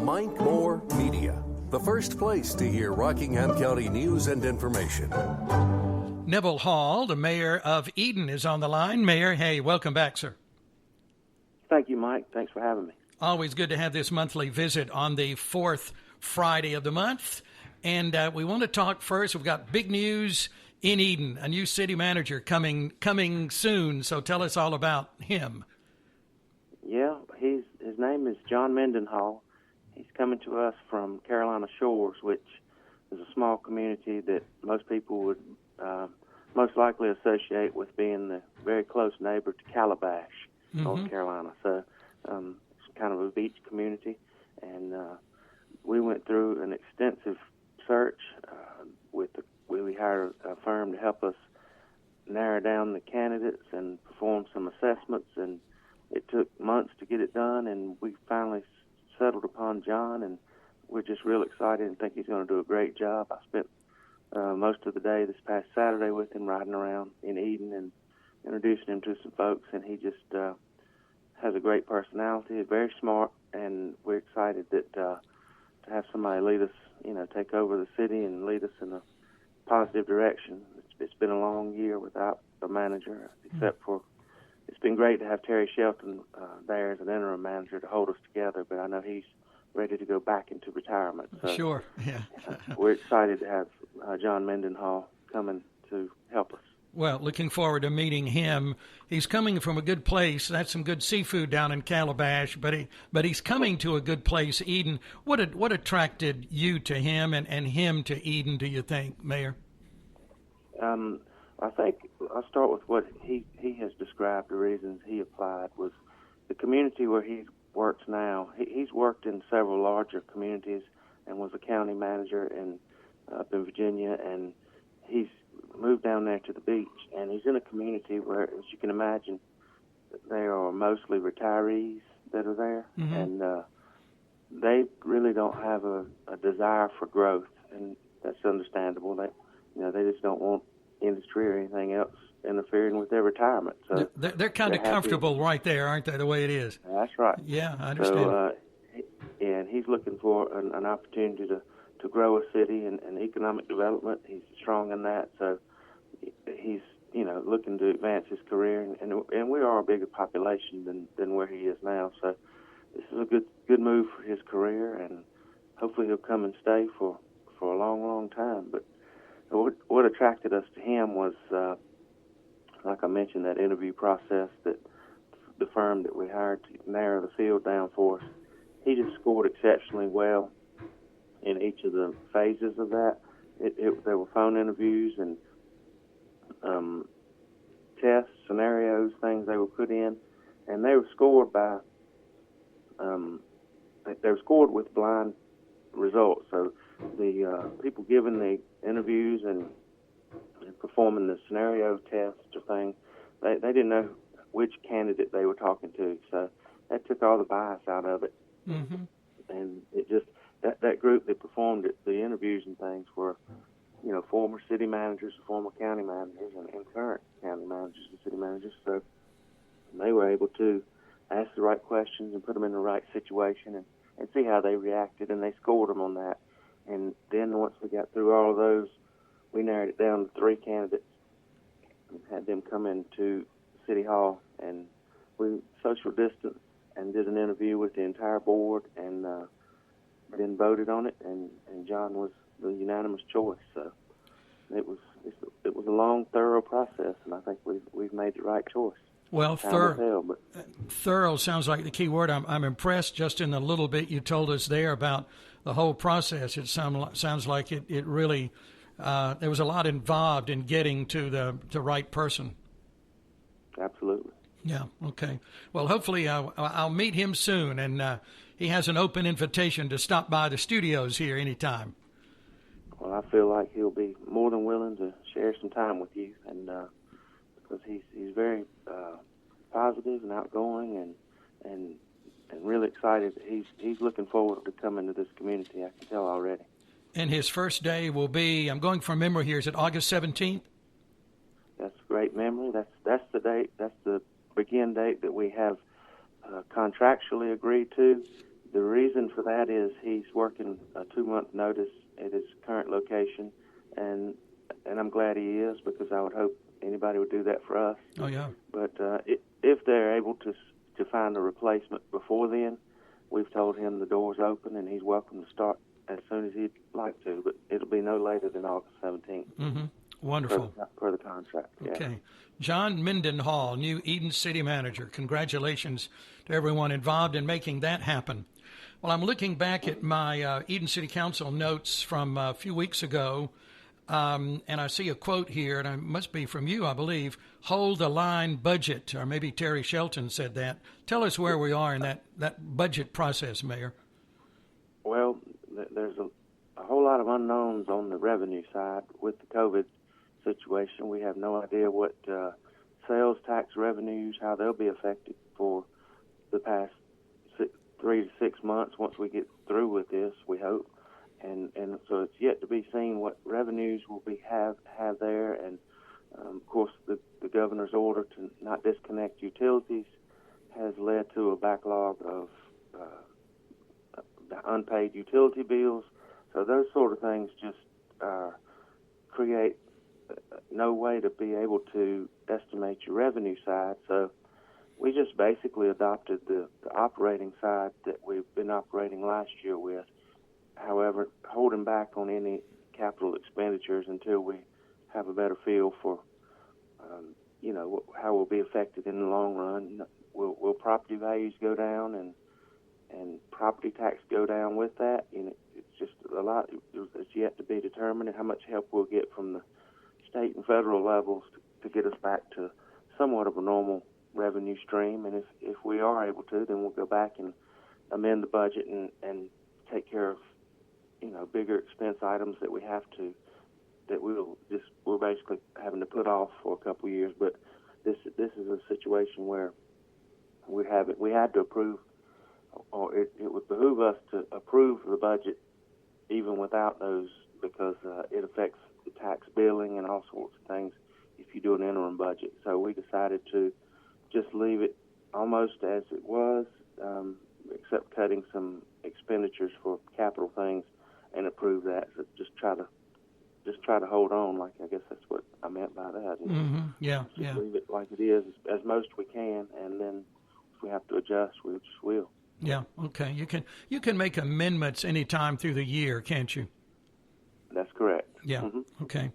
Mike Moore Media, the first place to hear Rockingham County news and information. Neville Hall, the mayor of Eden, is on the line. Mayor, hey, welcome back, sir. Thank you, Mike. Thanks for having me. Always good to have this monthly visit on the fourth Friday of the month. And we want to talk first. We've got big news in Eden, a new city manager coming soon. So tell us all about him. Yeah, his name is John Mendenhall. He's coming to us from Carolina Shores, which is a small community that most people would most likely associate with being the very close neighbor to Calabash, North Carolina. So it's kind of a beach community. And we went through an extensive search we hired a firm to help us narrow down the candidates and perform some assessments, and it took months to get it done, and we finally settled upon John, and we're just real excited and think he's going to do a great job. I spent most of the day this past Saturday with him riding around in Eden and introducing him to some folks, and he just has a great personality, very smart, and we're excited that to have somebody lead us, take over the city and lead us in a positive direction. It's been a long year without a manager, except for it's been great to have Terry Shelton there as an interim manager to hold us together, but I know he's ready to go back into retirement. So, sure, yeah. We're excited to have John Mendenhall coming to help us. Well, looking forward to meeting him. He's coming from a good place. That's some good seafood down in Calabash, but he's coming to a good place, Eden. What attracted you to him and him to Eden, do you think, Mayor? I think I'll start with what he has described. The reasons he applied was the community where he works now. He's worked in several larger communities and was a county manager up in Virginia, and he's moved down there to the beach, and he's in a community where, as you can imagine, there are mostly retirees that are there, and they really don't have a desire for growth, and that's understandable. They just don't want industry or anything else interfering with their retirement. So they're kind of comfortable right there, aren't they? The way it is. That's right. Yeah, I understand. So, and he's looking for an opportunity to grow a city and economic development. He's strong in that, so he's looking to advance his career, and we are a bigger population than where he is now. So this is a good move for his career, and hopefully he'll come and stay for a long time. But what attracted us to him was, like I mentioned, that interview process, that the firm that we hired to narrow the field down for us. He just scored exceptionally well in each of the phases of that. There were phone interviews and tests, scenarios, things they were put in, and they were scored with blind results. So the people giving the interviews and performing the scenario tests or things, they didn't know which candidate they were talking to. So that took all the bias out of it. And it just that group that performed the interviews and things were, former city managers, former county managers, and current county managers and city managers. So they were able to ask the right questions and put them in the right situation and see how they reacted, and they scored them on that. And then once we got through all of those, we narrowed it down to 3 candidates and had them come into City Hall, and we social distanced and did an interview with the entire board, and then voted on it, and John was the unanimous choice. So it was a long, thorough process, and I think we've made the right choice. Well, thorough sounds like the key word. I'm impressed just in the little bit you told us there about the whole process. It sounds like it really there was a lot involved in getting to the right person. Absolutely. Yeah. Okay. Well, hopefully I'll meet him soon, and he has an open invitation to stop by the studios here anytime. Well, I feel like he'll be more than willing to share some time with you, and because he's very positive and outgoing, and really excited. He's looking forward to coming to this community. I can tell already. And his first day will be, I'm going from memory here, is it August 17th? That's a great memory. That's the date. That's the begin date that we have contractually agreed to. the reason for that is he's working a 2-month notice at his current location, and I'm glad he is, because I would hope anybody would do that for us. Oh, yeah. But if they're able to find a replacement before then, we've told him the door's open and he's welcome to start as soon as he'd like to, but it'll be no later than August 17th. Mm-hmm. Wonderful. Per the contract. Yeah. Okay. John Mendenhall, new Eden City Manager. Congratulations to everyone involved in making that happen. Well, I'm looking back at my Eden City Council notes from a few weeks ago, and I see a quote here, and it must be from you, I believe, hold the line budget, or maybe Terry Shelton said that. Tell us where we are in that budget process, Mayor. Well, there's a whole lot of unknowns on the revenue side with the COVID situation. We have no idea what sales tax revenues, how they'll be affected for the past 3 to 6 months once we get through with this, we hope. And so it's yet to be seen what revenues will be have there. And, of course, the governor's order to not disconnect utilities has led to a backlog of unpaid utility bills. So those sort of things just create no way to be able to estimate your revenue side. So we just basically adopted the operating side that we've been operating last year with. However, holding back on any capital expenditures until we have a better feel for, how we'll be affected in the long run. Will property values go down and property tax go down with that? It's just a lot. It's yet to be determined, and how much help we'll get from the state and federal levels to get us back to somewhat of a normal revenue stream. And if we are able to, then we'll go back and amend the budget and take care of bigger expense items that we have to, that we're basically having to put off for a couple of years. But this is a situation where we had to approve, or it would behoove us to approve the budget even without those, because it affects the tax billing and all sorts of things if you do an interim budget. So we decided to just leave it almost as it was, except cutting some expenditures for capital things, and approve that. So just try to hold on. Like, I guess that's what I meant by that. Mm-hmm. Yeah, just leave it like it is as most we can, and then if we have to adjust, we just will. Yeah. Okay. You can make amendments anytime through the year, can't you? That's correct. Yeah. Mm-hmm. Okay.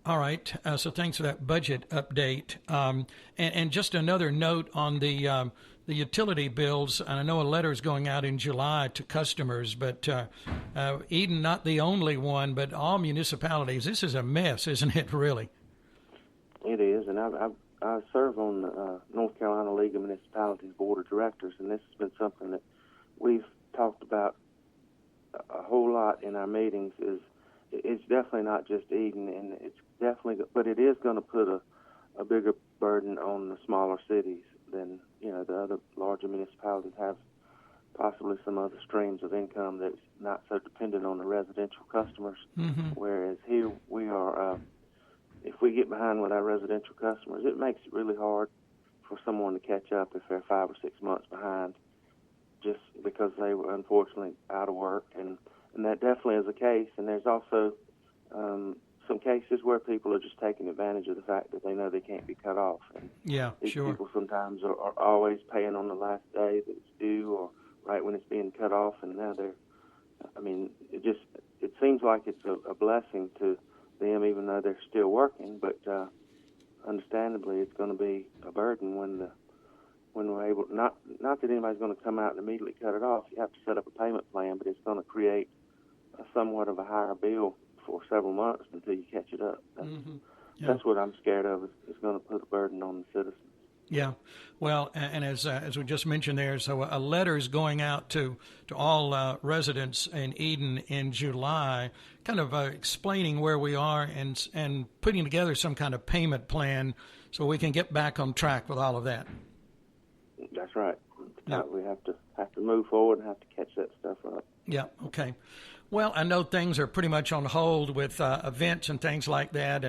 All right. So thanks for that budget update. And just another note on the utility bills. And I know a letter is going out in July to customers, but Eden not the only one, but all municipalities. This is a mess, isn't it? Really. It is, and I serve on the North Carolina League of Municipalities Board of Directors, and this has been something that we've talked about a whole lot in our meetings. It's definitely not just Eden, and it's definitely, but it is going to put a bigger burden on the smaller cities than the other larger municipalities have. Possibly some other streams of income that's not so dependent on the residential customers. Mm-hmm. Whereas here we are. If we get behind with our residential customers, it makes it really hard for someone to catch up if they're 5 or 6 months behind, just because they were unfortunately out of work, and that definitely is the case. And there's also some cases where people are just taking advantage of the fact that they know they can't be cut off. And these people sometimes are always paying on the last day that it's due, or right when it's being cut off, and now it seems like it's a blessing to them, even though they're still working, but understandably it's going to be a burden when we're able, not that anybody's going to come out and immediately cut it off. You have to set up a payment plan, but it's going to create somewhat of a higher bill for several months until you catch it up. That's what I'm scared of. It's going to put a burden on the citizens. Yeah, well, and as we just mentioned there, so a letter is going out to all residents in Eden in July, kind of explaining where we are and putting together some kind of payment plan so we can get back on track with all of that. That's right. Yeah. We have to move forward and have to catch that stuff up. Yeah. Okay. Well, I know things are pretty much on hold with events and things like that,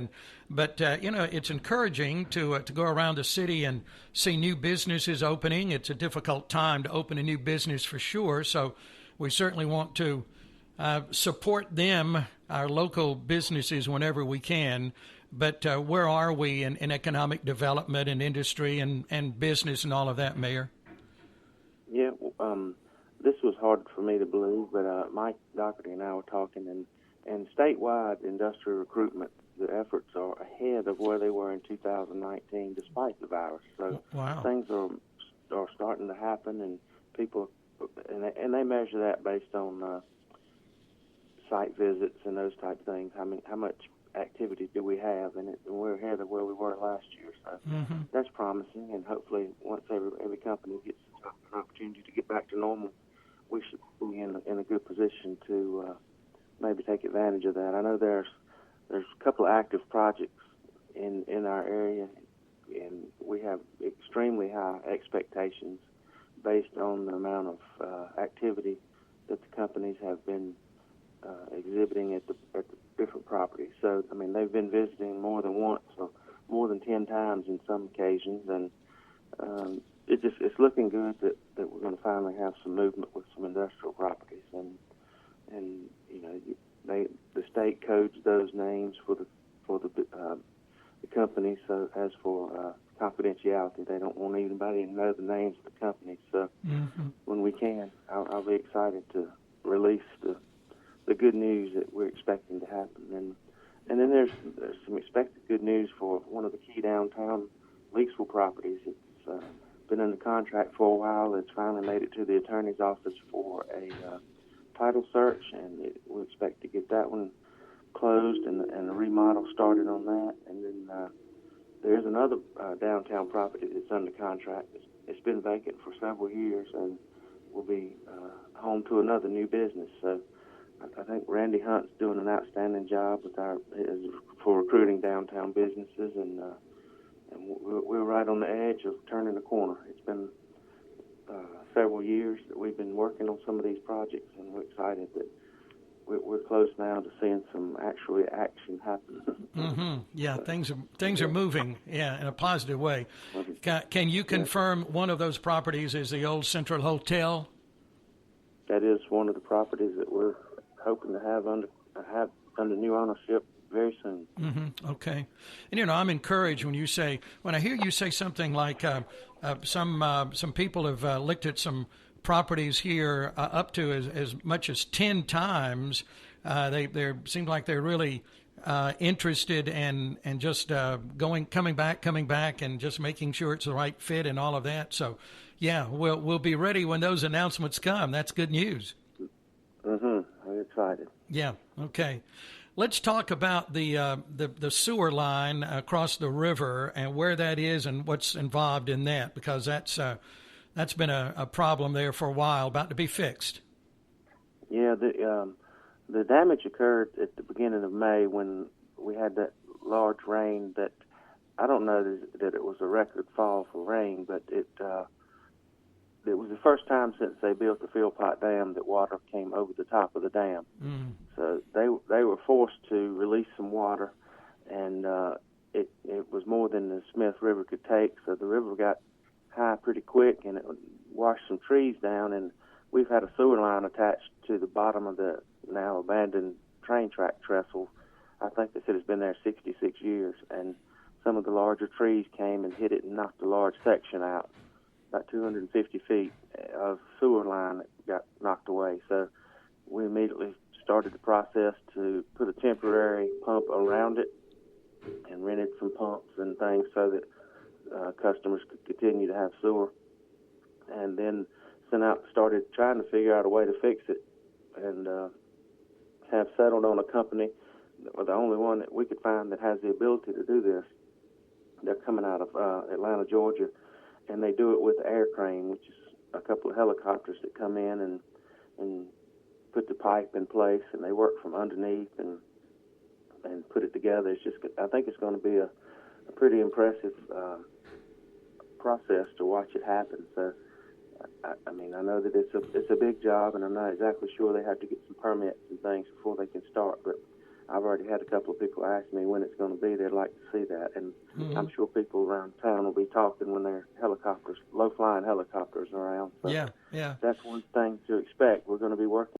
but it's encouraging to go around the city and see new businesses opening. It's a difficult time to open a new business for sure, so we certainly want to support them, our local businesses, whenever we can. But where are we in economic development and industry and business and all of that, Mayor? Yeah, this was hard for me to believe, but Mike Doherty and I were talking, and statewide industrial recruitment, the efforts are ahead of where they were in 2019, despite the virus. So wow. Things are starting to happen, and people, and they measure that based on site visits and those type of things. How much activity do we have, and we're ahead of where we were last year. So that's promising, and hopefully once every company gets an opportunity to get back to normal, we should be in a good position to maybe take advantage of that. I know there's a couple of active projects in our area, and we have extremely high expectations based on the amount of activity that the companies have been exhibiting at the different properties. So, I mean, they've been visiting more than once, or more than 10 times in some occasions, and it's looking good that we're going to finally have some movement with some industrial properties, and the state codes those names for the companies. So as for confidentiality, they don't want anybody to know the names of the companies. So when we can, I'll be excited to release the good news that we're expecting to happen, and then there's some expected good news for one of the key downtown Leaksville properties. It's been under contract for a while. It's finally made it to the attorney's office for a title search, and we expect to get that one closed and a remodel started on that. And then there's another downtown property that's under contract. It's been vacant for several years and will be home to another new business. So I think Randy Hunt's doing an outstanding job with for recruiting downtown businesses, and we're right on the edge of turning the corner. It's been several years that we've been working on some of these projects, and we're excited that we're close now to seeing some action happen. Yeah, things are moving, in a positive way. Can you confirm one of those properties is the old Central Hotel? That is one of the properties that we're hoping to have under new ownership very soon. Okay. And I'm encouraged when I hear you say something like some people have looked at some properties here up to as much as 10 times. They seem like they're really interested and just coming back and just making sure it's the right fit and all of that. So yeah, we'll be ready when those announcements come. That's good news. I'm excited. Yeah. Okay. Let's talk about the sewer line across the river and where that is and what's involved in that, because that's been a problem there for a while, about to be fixed. Yeah, the damage occurred at the beginning of May when we had that large rain. That I don't know that it was a record fall for rain, but it was the first time since they built the Philpott Dam that water came over the top of the dam. So they were forced to release some water, and it was more than the Smith River could take. So the river got high pretty quick, and it washed some trees down. And we've had a sewer line attached to the bottom of the now abandoned train track trestle. I think they said it's been there 66 years, and some of the larger trees came and hit it and knocked a large section out. About 250 feet of sewer line that got knocked away. So we immediately started the process to put a temporary pump around it and rented some pumps and things so that customers could continue to have sewer. And then started trying to figure out a way to fix it, and have settled on a company that was the only one that we could find that has the ability to do this. They're coming out of Atlanta, Georgia, and they do it with air crane, which is a couple of helicopters that come in and put the pipe in place, and they work from underneath and put it together. I think it's going to be a pretty impressive process to watch it happen. So I mean, I know that it's a big job, and I'm not exactly sure they have to get some permits and things before they can start. But I've already had a couple of people ask me when it's going to be. They'd like to see that, and I'm sure people around town will be talking when their helicopters, low-flying helicopters, are around. So yeah. that's one thing to expect. We're going to be working